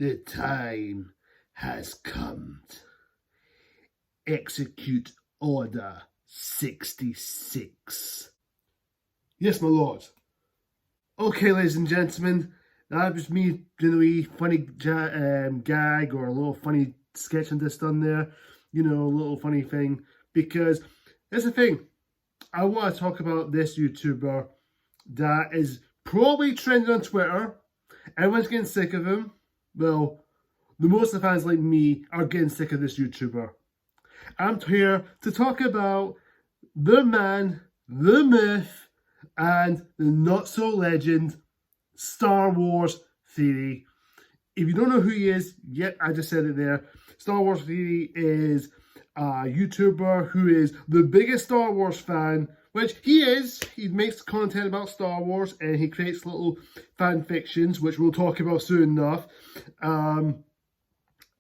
The time has come. Execute Order 66. Yes, my lord. Okay, ladies and gentlemen, that was me doing a wee funny gag or a little funny sketch on this done there. You know, a little funny thing. Because that's the thing. I want to talk about this YouTuber that is probably trending on Twitter. Everyone's getting sick of him. Well, the most of the fans like me are getting sick of this YouTuber. I'm here to talk about the man, the myth, and the not-so-legend Star Wars Theory. If you don't know who he is, yet I just said it there. Star Wars Theory is a YouTuber who is the biggest Star Wars fan, which he is. He makes content about Star Wars and he creates little fan fictions, which we'll talk about soon enough.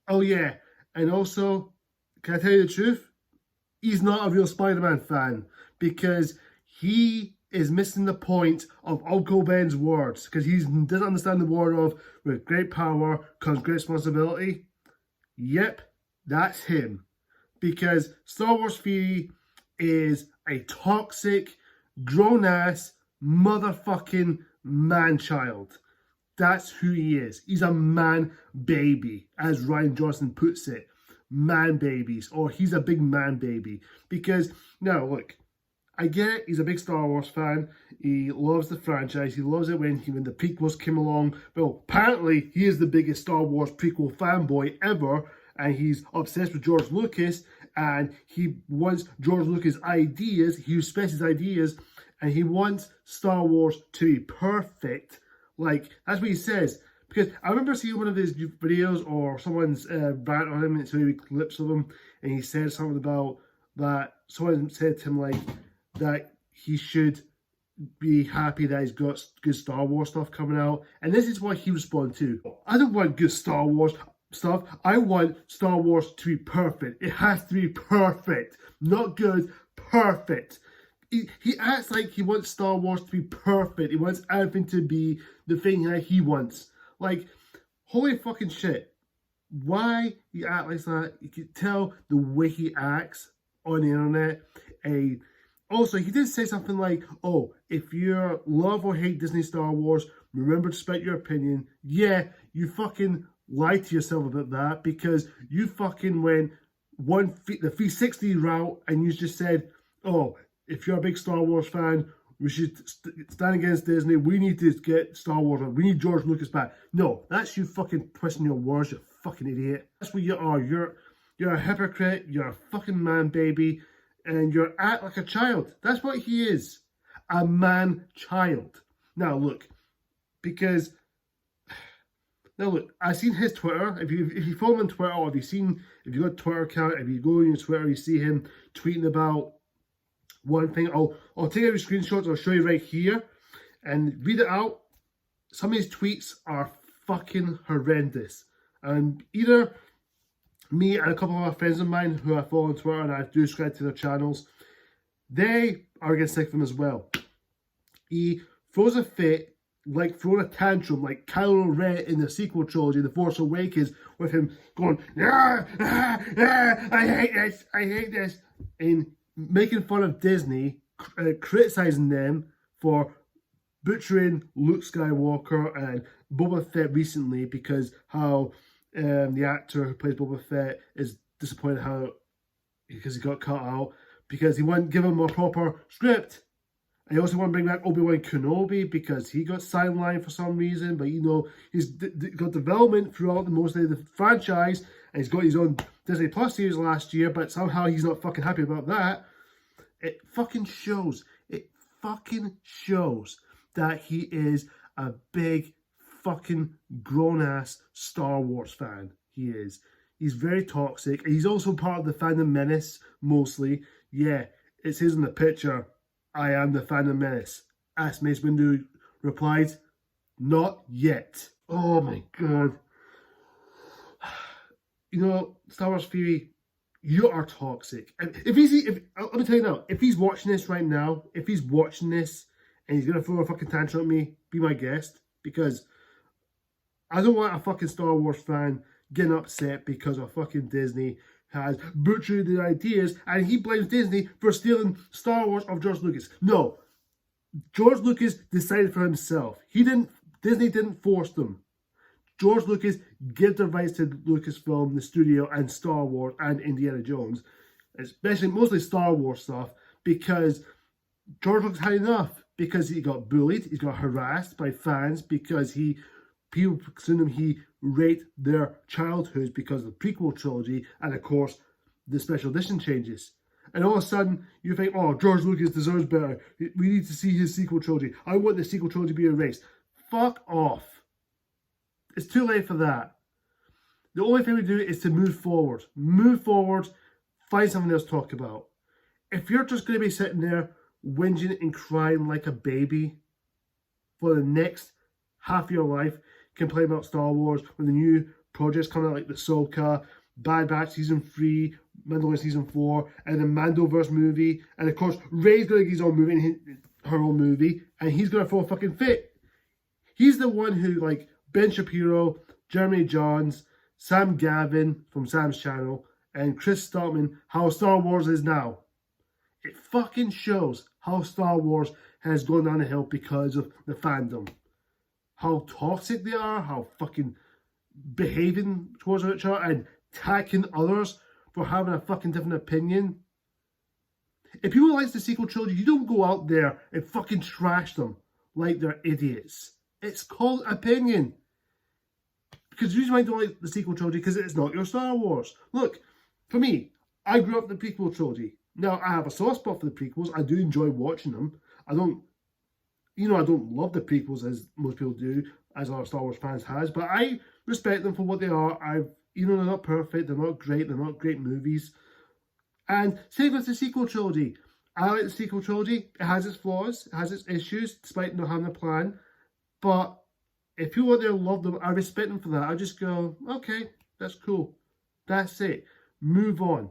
Oh yeah, and also, can I tell you the truth? He's not a real Spider-Man fan because he is missing the point of Uncle Ben's words because he doesn't understand the word of with great power comes great responsibility. Yep, that's him. Because Star Wars Theory is a toxic, grown-ass, motherfucking man-child. That's who he is. He's a man-baby, as Ryan Johnson puts it. Man-babies, or he's a big man-baby. Because, now, look, I get it, he's a big Star Wars fan. He loves the franchise. He loves it when the prequels came along. Well, apparently, he is the biggest Star Wars prequel fanboy ever. And he's obsessed with George Lucas, and he wants George Lucas' ideas, he respects his ideas, and he wants Star Wars to be perfect. Like, that's what he says. Because I remember seeing one of his videos, or someone's rant on him, it's maybe clips of him, and he said something about that, someone said to him, like, that he should be happy that he's got good Star Wars stuff coming out, and this is what he responded to. I don't want good Star Wars stuff. I want Star Wars to be perfect. It has to be perfect. Not good, perfect. He acts like he wants Star Wars to be perfect. He wants everything to be the thing that he wants. Like, holy fucking shit. Why he acts like that? You can tell the way he acts on the internet. Also, he did say something like, oh, if you love or hate Disney Star Wars, remember to respect your opinion. Yeah, you fucking lie to yourself about that because you fucking went the 360 route and you just said, oh, if you're a big Star Wars fan, we should stand against Disney. We need to get Star Wars. We need George Lucas back. No, that's you fucking twisting your words, you fucking idiot. That's what you are. You're a hypocrite. You're a fucking man baby, and you're act like a child. That's what he is, a man child. Now look, because. Now look, I've seen his Twitter. If you follow him on Twitter, or if you got a Twitter account, if you go on your Twitter, you see him tweeting about one thing. I'll take every screenshot. I'll show you right here, and read it out. Some of his tweets are fucking horrendous, and either me and a couple of other friends of mine who I follow on Twitter and I do subscribe to their channels, they are getting sick of him as well. He throws a fit, like throwing a tantrum, like Kylo Ren in the sequel trilogy, The Force Awakens, with him going, I hate this, and making fun of Disney, criticizing them for butchering Luke Skywalker and Boba Fett recently because how the actor who plays Boba Fett is disappointed because he got cut out because he wouldn't give him a proper script. I also want to bring back Obi-Wan Kenobi because he got sidelined for some reason, but you know, he's got development throughout most of the franchise, and he's got his own Disney Plus series last year, but somehow he's not fucking happy about that. It fucking shows. It fucking shows that he is a big fucking grown-ass Star Wars fan. He is. He's very toxic. He's also part of the fandom menace, mostly. Yeah, it says in the picture, I am the Phantom Menace. As Mace Windu replied, not yet. Oh my god. You know, Star Wars Theory, you are toxic. And let me tell you now, if he's watching this right now, if he's watching this and he's going to throw a fucking tantrum at me, be my guest. Because I don't want a fucking Star Wars fan getting upset because a fucking Disney has butchered their ideas and he blames Disney for stealing Star Wars of George Lucas. No, George Lucas decided for himself. Disney didn't force them. George Lucas gave the rights to Lucasfilm, the studio, and Star Wars and Indiana Jones, especially mostly Star Wars stuff, because George Lucas had enough. Because he got bullied, he got harassed by fans because people assumed he raped their childhoods because of the prequel trilogy and of course the special edition changes. And all of a sudden you think, oh, George Lucas deserves better. We need to see his sequel trilogy. I want the sequel trilogy to be erased. Fuck off. It's too late for that. The only thing we do is to move forward. Move forward, find something else to talk about. If you're just going to be sitting there whinging and crying like a baby for the next half of your life, complaining about Star Wars when the new projects come out like the Ahsoka, Bad Batch Season 3, Mandalorian Season 4, and the Mandoverse movie, and of course Rey's going to get his own movie and her own movie, and he's going to throw a fucking fit. He's the one who, like Ben Shapiro, Jeremy Johns, Sam Gavin from Sam's channel, and Chris Stockman, how Star Wars is now. It fucking shows how Star Wars has gone down the hill because of the fandom. How toxic they are, how fucking behaving towards each other and attacking others for having a fucking different opinion. If people like the sequel trilogy, you don't go out there and fucking trash them like they're idiots. It's called opinion. Because the reason why I don't like the sequel trilogy, because it's not your Star Wars. Look, for me, I grew up with the prequel trilogy. Now, I have a soft spot for the prequels. I do enjoy watching them. I don't love the prequels as most people do, as a lot of Star Wars fans has, but I respect them for what they are. They're not perfect, they're not great movies. And same with the sequel trilogy. I like the sequel trilogy. It has its flaws, it has its issues, despite not having a plan. But if people out there love them, I respect them for that. I just go, okay, that's cool. That's it. Move on.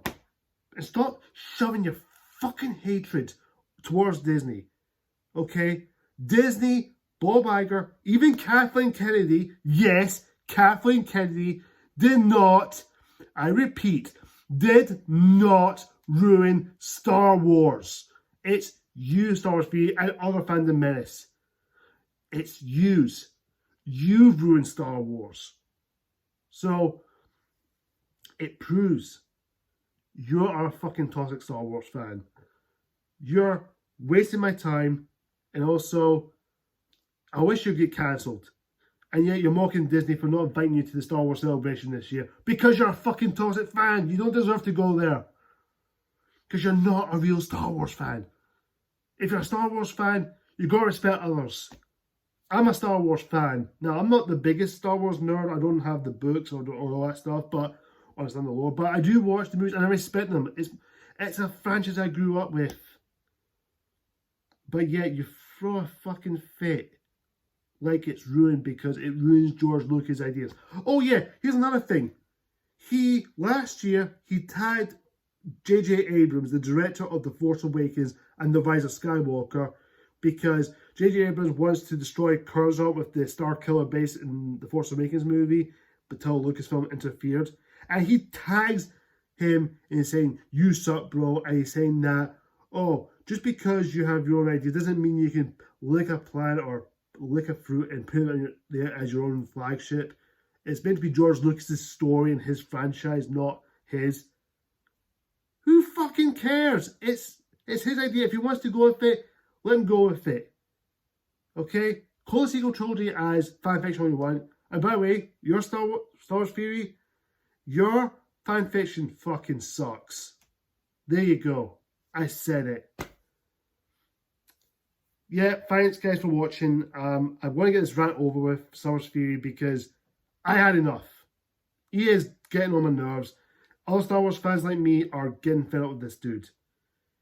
And stop shoving your fucking hatred towards Disney. Okay? Disney, Bob Iger, even Kathleen Kennedy, yes, Kathleen Kennedy did not, I repeat, did not ruin Star Wars. It's you, Star Wars Theory, and other fandom menace. It's yous. You've ruined Star Wars. So, it proves you are a fucking toxic Star Wars fan. You're wasting my time, and also, I wish you'd get cancelled. And yet you're mocking Disney for not inviting you to the Star Wars celebration this year. Because you're a fucking toxic fan. You don't deserve to go there. Because you're not a real Star Wars fan. If you're a Star Wars fan, you've got to respect others. I'm a Star Wars fan. Now, I'm not the biggest Star Wars nerd. I don't have the books or all that stuff, but I understand the lore. But I do watch the movies and I respect them. It's a franchise I grew up with. But yet you throw a fucking fit like it's ruined because it ruins George Lucas' ideas. Oh yeah, here's another thing. Last year, he tagged J.J. Abrams, the director of The Force Awakens and The Rise of Skywalker, because J.J. Abrams wants to destroy Curzon with the Star Killer base in The Force Awakens movie, but until Lucasfilm interfered. And he tags him in saying, "You suck, bro," and he's saying that, oh, just because you have your own idea doesn't mean you can lick a planet or lick a fruit and put it there as your own flagship. It's meant to be George Lucas's story and his franchise, not his. Who fucking cares? It's his idea. If he wants to go with it, let him go with it. Okay? Call the sequel trilogy as fanfiction all you want. And by the way, your Star Wars Theory, your fanfiction fucking sucks. There you go. I said it. Yeah, thanks guys for watching. I want to get this rant over with, Star Wars Theory, because I had enough. He is getting on my nerves. Other Star Wars fans like me are getting fed up with this dude.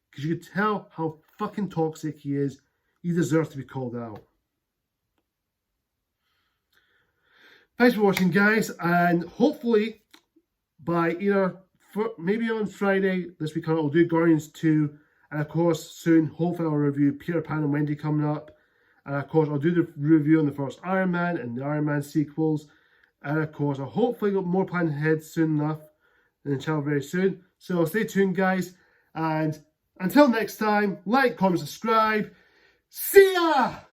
Because you can tell how fucking toxic he is. He deserves to be called out. Thanks for watching, guys. And hopefully, by maybe on Friday this week, I'll do Guardians 2. And of course, soon, hopefully I'll review Peter Pan and Wendy coming up. And of course, I'll do the review on the first Iron Man and the Iron Man sequels. And of course, I'll hopefully got more planned ahead soon enough in the channel very soon. So stay tuned, guys. And until next time, like, comment, subscribe. See ya!